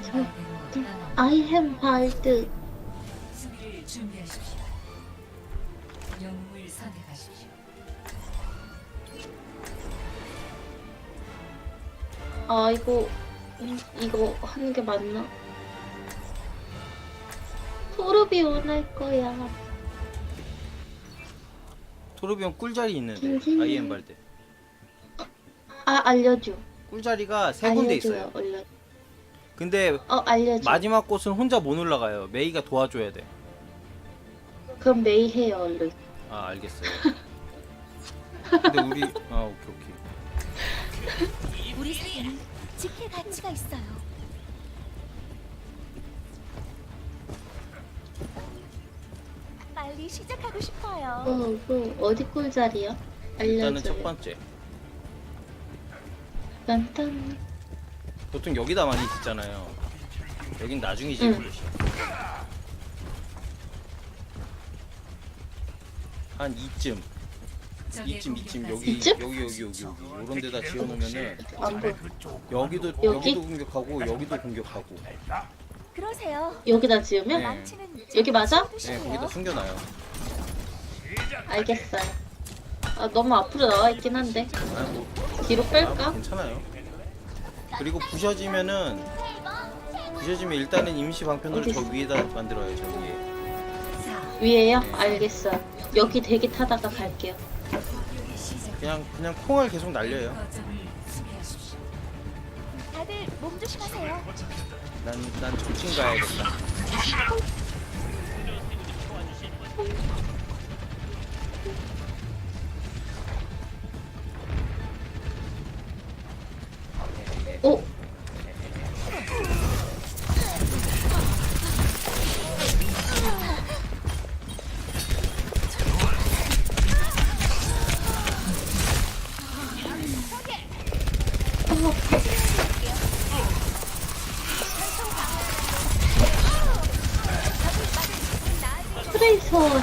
저, 아이햄 발드. 수비를 준비하십시오. 영웅을 선택하십시오. 아, 이거 하는 게 맞나? 토르비온 할 거야. 토르비온 꿀자리 있는데 징징. 아이엠 발대 아, 알려줘. 꿀자리가 세 군데 있어요. 알려줘. 근데 알려줘. 마지막 곳은 혼자 못 올라가요. 메이가 도와줘야 돼. 그럼 메이 해요, 얼른. 아 알겠어요. 근데 우리 오케이. 우리 사이에는 지킬 가치가 있어요. 빨리 시작하고 싶어요. 어디 꿀자리야? 일단은 첫 알려줘요. 번째. 딴딴. 보통 여기다 많이 짓잖아요. 여긴 나중이지. 응. 한 이쯤 여기 이쯤? 여기 요런 데다 지어놓으면은 안 보여. 여기도 여기? 공격하고 여기도 공격하고. 그러세요. 여기다 지으면? 네. 망치는 여기 맞아? 네, 거기다 숨겨놔요. 알겠어요. 아, 너무 앞으로 나와 있긴 한데. 뭐 뒤로 뺄까? 괜찮아요. 그리고 부셔지면 일단은 임시 방편으로 어디 저 있어? 위에다 만들어요. 저 위에. 위에요? 알겠어요. 여기 대기 타다가 갈게요. 그냥 콩을 계속 날려요. 다들 몸 조심하세요. 난 정신 가야겠다. 오! 트레이서 왔어.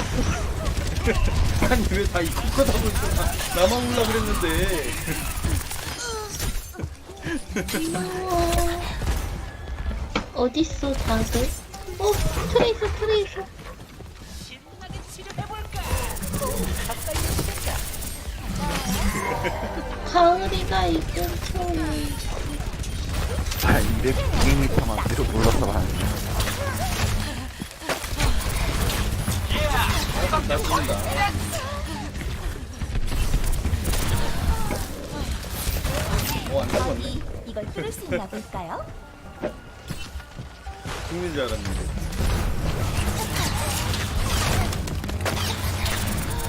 아니 왜 다 이거 하고 있어? 나만 올라 그랬는데. 고마워. 어딨어 다들? 트레이서. 가을이가 이 근처에. 아, 200m만 뒤로 몰라서 말하네. 나 죽는다. 안 죽었네. 이걸 뚫을 수 있나 볼까요? 죽는 줄 알았는데.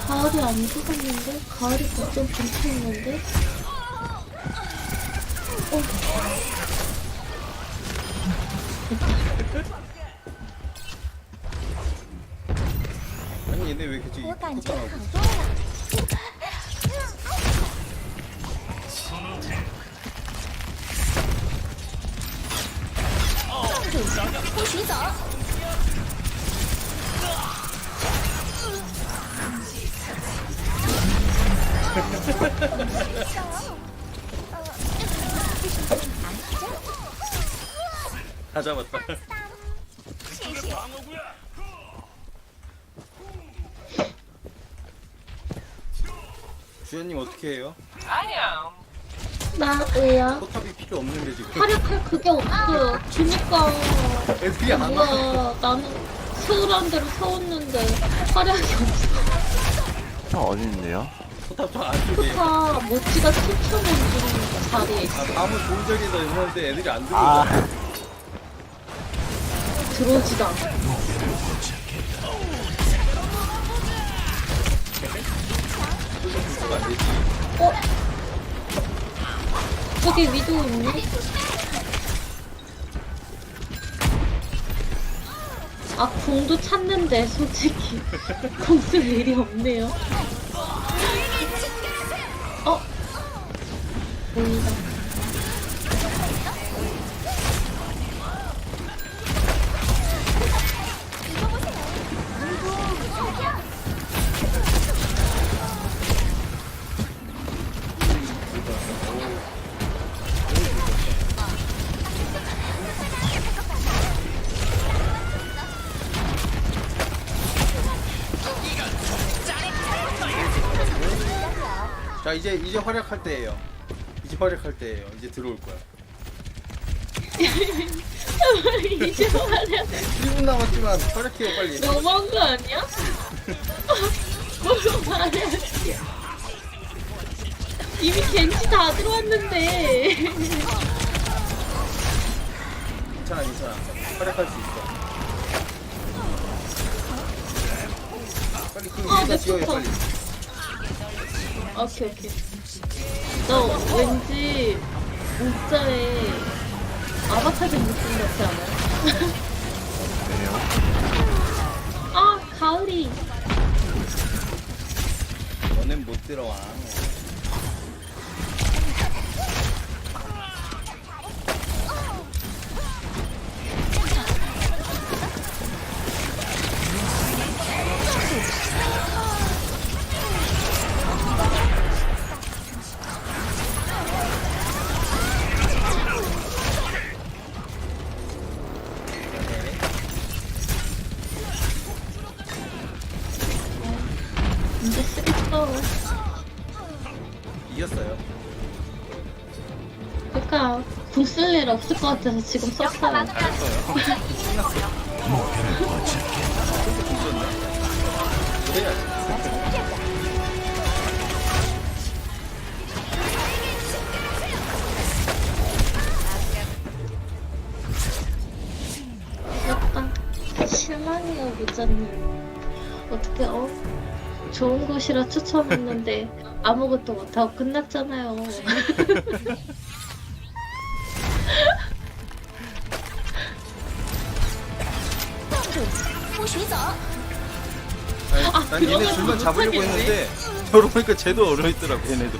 가을이 안 죽었는데? 가을이 걱정 괜찮은데? 아니 얘네 왜 계속 고간지 이렇게 강조해요. 보시죠. 다 잡았다. 주연님 어떻게 해요? 나 왜요? 포탑이 필요 없는데 지금. 활약할 그게 없어요. 그니까. 애들이 안 와. 뭐야, 나는 세우라는 대로 세웠는데 활약이 없어. 형 어디 있는데요? 포탑 저 안쪽에. 다 모찌가 7,000원 주는 자리에 있어. 밤은 좋은 적이다 했는데 애들이 안 들어오고. 아, 들어오지도 않아. 안 되지. 저기 위도 있네? 아, 공도 찾는데 솔직히 공 쓸 일이 없네요. 보인다. 자 이제 활약할 때예요. 이제 활약할 때예요. 이제 들어올 거야. 이제 말이야. 1분 남았지만 활약해요 빨리. 너무한 거 아니야? 뭐로 말해? 이미 겐지 다 들어왔는데. 괜찮아 괜찮아. 활약할 수 있어. 빨리 그 아, 위에다 내 지어요 포탑. 빨리. 오케이 오케이. 너 왠지 문자에 아바타적 느낌 같지 않아요? 왜요? 아 가을이. 너넨 못 들어와. 이제 쓰겠어. 이겼어요. 그러니까 궁 쓸 일 없을 것 같아서 지금 썼어요. 그래야지. 약간 실망이에요 무자님. 어떻게 좋은 곳이라 추천했는데 아무것도 못하고 끝났잖아요. 아니, 난 얘네 둘만 잡으려고 못하겠네. 했는데 저러고 보니까 쟤도 얼어있더라고 얘네도.